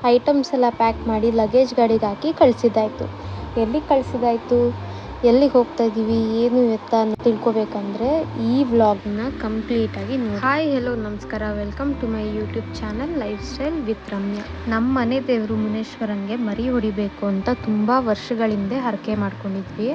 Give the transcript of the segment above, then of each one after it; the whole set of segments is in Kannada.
ಐಟಮ್ಸ್ ಎಲ್ಲ ಪ್ಯಾಕ್ ಮಾಡಿ ಲಗೇಜ್ ಗಾಡಿಗೆ ಹಾಕಿ ಕಳಿಸಿದ್ದಾಯಿತು. ಎಲ್ಲಿಗೆ ಕಳಿಸಿದ್ದಾಯಿತು, ಎಲ್ಲಿಗೆ ಹೋಗ್ತಾ ಇದ್ದೀವಿ, ಏನು ಎತ್ತ ಅಂತ ತಿಳ್ಕೊಬೇಕಂದ್ರೆ ಈ ವ್ಲಾಗ್ನ ಕಂಪ್ಲೀಟಾಗಿ ನೋಡಿ. ಹಾಯ್ ಹೆಲೋ ನಮಸ್ಕಾರ, welcome to my YouTube channel lifestyle with Ramya. ನಮ್ಮ ಮನೆ ದೇವರು ಮುನೇಶ್ವರನಿಗೆ ಮರಿ ಹೊಡಿಬೇಕು ಅಂತ ತುಂಬ ವರ್ಷಗಳಿಂದ ಹರಕೆ ಮಾಡ್ಕೊಂಡಿದ್ವಿ.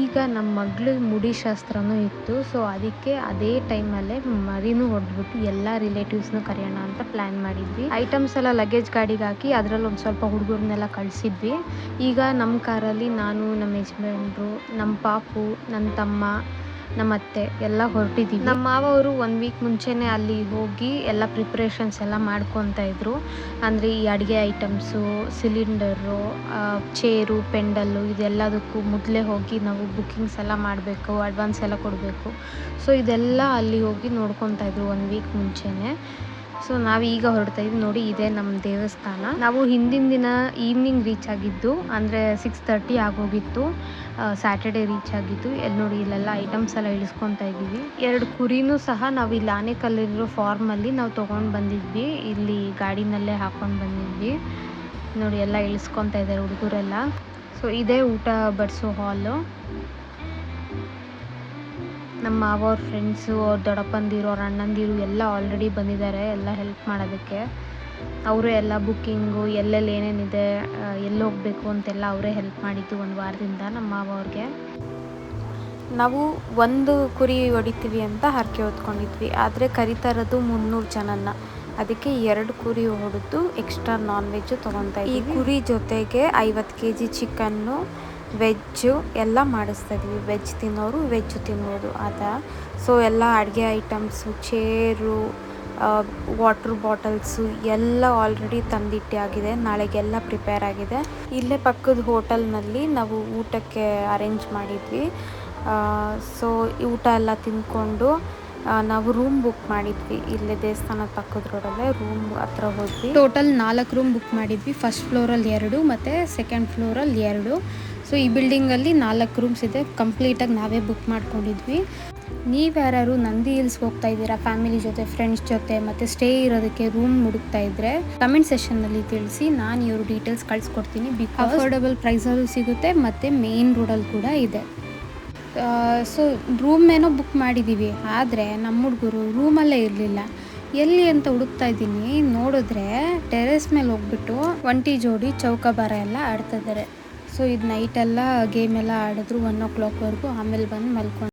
ಈಗ ನಮ್ಮ ಮಗಳ ಮುಡಿ ಶಾಸ್ತ್ರನೂ ಇತ್ತು. ಸೊ ಅದಕ್ಕೆ ಅದೇ ಟೈಮಲ್ಲೇ ಮರಿನೂ ಹೊಡೆದ್ಬಿಟ್ಟು ಎಲ್ಲ ರಿಲೇಟಿವ್ಸ್ನು ಕರೆಯೋಣ ಅಂತ ಪ್ಲ್ಯಾನ್ ಮಾಡಿದ್ವಿ. ಐಟಮ್ಸ್ ಎಲ್ಲ ಲಗೇಜ್ ಗಾಡಿಗೆ ಹಾಕಿ ಅದರಲ್ಲಿ ಒಂದು ಸ್ವಲ್ಪ ಹುಡುಗರನ್ನೆಲ್ಲ ಕಳಿಸಿದ್ವಿ. ಈಗ ನಮ್ಮ ಕಾರಲ್ಲಿ ನಾನು, ನಮ್ಮ ಯಜಮಾನ್ರು, ನಮ್ಮ ಪಾಪು, ನನ್ನ ತಮ್ಮ, ನಮ್ಮ ಅತ್ತೆ ಎಲ್ಲ ಹೊರಟಿದ್ದೀವಿ. ನಮ್ಮ ಮಾವ ಅವರು 1 ವೀಕ್ ಮುಂಚೆನೇ ಅಲ್ಲಿ ಹೋಗಿ ಎಲ್ಲ ಪ್ರಿಪ್ರೇಷನ್ಸ್ ಎಲ್ಲ ಮಾಡ್ಕೊತಾ ಇದ್ರು. ಅಂದರೆ ಈ ಅಡುಗೆ ಐಟಮ್ಸು, ಸಿಲಿಂಡರು, ಚೇರು, ಪೆಂಡಲ್ಲು ಇದೆಲ್ಲದಕ್ಕೂ ಮೊದಲೇ ಹೋಗಿ ನಾವು ಬುಕ್ಕಿಂಗ್ಸ್ ಎಲ್ಲ ಮಾಡಬೇಕು, ಅಡ್ವಾನ್ಸ್ ಎಲ್ಲ ಕೊಡಬೇಕು. ಸೊ ಇದೆಲ್ಲ ಅಲ್ಲಿ ಹೋಗಿ ನೋಡ್ಕೊತಾ ಇದ್ರು 1 ವೀಕ್ ಮುಂಚೆನೇ. ಸೊ ನಾವೀಗ ಹೊರಡ್ತಾ ಇದ್ವಿ. ನೋಡಿ, ಇದೇ ನಮ್ಮ ದೇವಸ್ಥಾನ. ನಾವು ಹಿಂದಿನ ದಿನ ಈವ್ನಿಂಗ್ ರೀಚ್ ಆಗಿದ್ದು, ಅಂದರೆ 6:30 ಆಗೋಗಿತ್ತು. ಸ್ಯಾಟರ್ಡೇ ರೀಚ್ ಆಗಿದ್ದು. ಎಲ್ಲಿ ನೋಡಿ, ಇಲ್ಲೆಲ್ಲ ಐಟಮ್ಸ್ ಎಲ್ಲ ಇಳಿಸ್ಕೊತಾ ಇದ್ದೀವಿ. 2 ಕುರಿನೂ ಸಹ ನಾವು ಇಲ್ಲಿ ಆನೆಕಲ್ಲಿರೋ ಫಾರ್ಮಲ್ಲಿ ನಾವು ತೊಗೊಂಡು ಬಂದಿದ್ವಿ. ಇಲ್ಲಿ ಗಾಡಿನಲ್ಲೇ ಹಾಕ್ಕೊಂಡು ಬಂದಿದ್ವಿ. ನೋಡಿ, ಎಲ್ಲ ಇಳಿಸ್ಕೊತಾ ಇದ್ದಾರೆ ಹುಡುಗರೆಲ್ಲ. ಸೊ ಇದೇ ಊಟ ಬಡಿಸೋ ಹಾಲು. ನಮ್ಮ ಮಾವ ಅವ್ರ ಫ್ರೆಂಡ್ಸು, ಅವ್ರ ದೊಡ್ಡಪ್ಪಂದಿರು, ಅವ್ರ ಅಣ್ಣಂದಿರು ಎಲ್ಲ ಆಲ್ರೆಡಿ ಬಂದಿದ್ದಾರೆ ಎಲ್ಲ ಹೆಲ್ಪ್ ಮಾಡೋದಕ್ಕೆ. ಅವರೇ ಎಲ್ಲ ಬುಕ್ಕಿಂಗು, ಎಲ್ಲೆಲ್ಲಿ ಏನೇನಿದೆ, ಎಲ್ಲಿ ಹೋಗಬೇಕು ಅಂತೆಲ್ಲ ಅವರೇ ಹೆಲ್ಪ್ ಮಾಡಿದ್ದು 1 ವಾರದಿಂದ ನಮ್ಮ ಮಾವ ಅವ್ರಿಗೆ. ನಾವು 1 ಕುರಿ ಹೊಡಿತೀವಿ ಅಂತ ಹರಕೆ ಹೊತ್ಕೊಂಡಿದ್ವಿ. ಆದರೆ ಕರಿತಾ ಇರೋದು 300 ಜನನ. ಅದಕ್ಕೆ 2 ಕುರಿ ಹೊಡೆದು ಎಕ್ಸ್ಟ್ರಾ ನಾನ್ ವೆಜ್ಜು ತೊಗೊತಾ ಇದ್ವಿ. ಈ ಕುರಿ ಜೊತೆಗೆ 50 kg ಚಿಕನ್ನು, ವೆಜ್ಜು ಎಲ್ಲ ಮಾಡಿಸ್ತಾ ಇದ್ವಿ. ವೆಜ್ ತಿನ್ನೋರು ವೆಜ್ ತಿನ್ಬೋದು ಅದ. ಸೊ ಎಲ್ಲ ಅಡುಗೆ ಐಟಮ್ಸು, ಚೇರು, ವಾಟ್ರ್ ಬಾಟಲ್ಸು ಎಲ್ಲ ಆಲ್ರೆಡಿ ತಂದಿಟ್ಟೆ ಆಗಿದೆ. ನಾಳೆಗೆಲ್ಲ ಪ್ರಿಪೇರ್ ಆಗಿದೆ. ಇಲ್ಲೇ ಪಕ್ಕದ ಹೋಟೆಲ್ನಲ್ಲಿ ನಾವು ಊಟಕ್ಕೆ ಅರೇಂಜ್ ಮಾಡಿದ್ವಿ. ಸೊ ಊಟ ಎಲ್ಲ ತಿಂದ್ಕೊಂಡು ನಾವು ರೂಮ್ ಬುಕ್ ಮಾಡಿದ್ವಿ. ಇಲ್ಲೇ ದೇವಸ್ಥಾನದ ಪಕ್ಕದ ರೋಡಲ್ಲೇ ರೂಮ್ ಹತ್ರ ಹೋದ್ವಿ. ಟೋಟಲ್ 4 ರೂಮ್ ಬುಕ್ ಮಾಡಿದ್ವಿ. ಫಸ್ಟ್ ಫ್ಲೋರಲ್ಲಿ 2 ಮತ್ತು ಸೆಕೆಂಡ್ ಫ್ಲೋರಲ್ಲಿ 2. ಸೊ ಈ ಬಿಲ್ಡಿಂಗಲ್ಲಿ 4 ರೂಮ್ಸ್ ಇದೆ. ಕಂಪ್ಲೀಟಾಗಿ ನಾವೇ ಬುಕ್ ಮಾಡ್ಕೊಂಡಿದ್ವಿ. ನೀವು ಯಾರು ನಂದಿ ಹಿಲ್ಸ್ಗೆ ಹೋಗ್ತಾ ಇದ್ದೀರಾ ಫ್ಯಾಮಿಲಿ ಜೊತೆ, ಫ್ರೆಂಡ್ಸ್ ಜೊತೆ, ಮತ್ತು ಸ್ಟೇ ಇರೋದಕ್ಕೆ ರೂಮ್ ಹುಡುಕ್ತಾ ಇದ್ದರೆ ಕಮೆಂಟ್ ಸೆಷನ್ನಲ್ಲಿ ತಿಳಿಸಿ. ನಾನು ಇವ್ರ ಡೀಟೇಲ್ಸ್ ಕಳಿಸ್ಕೊಡ್ತೀನಿ. ಅಫೋರ್ಡಬಲ್ ಪ್ರೈಸಲ್ಲೂ ಸಿಗುತ್ತೆ ಮತ್ತು ಮೇನ್ ರೋಡಲ್ಲಿ ಕೂಡ ಇದೆ. ಸೊ ರೂಮ್ ಏನೋ ಬುಕ್ ಮಾಡಿದ್ದೀವಿ. ಆದರೆ ನಮ್ಮ ಹುಡುಗರು ರೂಮಲ್ಲೇ ಇರಲಿಲ್ಲ. ಎಲ್ಲಿ ಅಂತ ಹುಡುಕ್ತಾ ಇದ್ದೀನಿ. ನೋಡಿದ್ರೆ ಟೆರೆಸ್ ಮೇಲೆ ಹೋಗ್ಬಿಟ್ಟು 20 ಜೋಡಿ ಚೌಕಾಬಾರ ಎಲ್ಲ ಆಡ್ತಾ ಇದ್ದಾರೆ. ಸೊ ಇದು ನೈಟೆಲ್ಲ ಗೇಮ್ ಎಲ್ಲ ಆಡಿದ್ರು 1 o'clockವರೆಗೂ. ಆಮೇಲೆ ಬಂದು ಮಲ್ಕೊಂಡು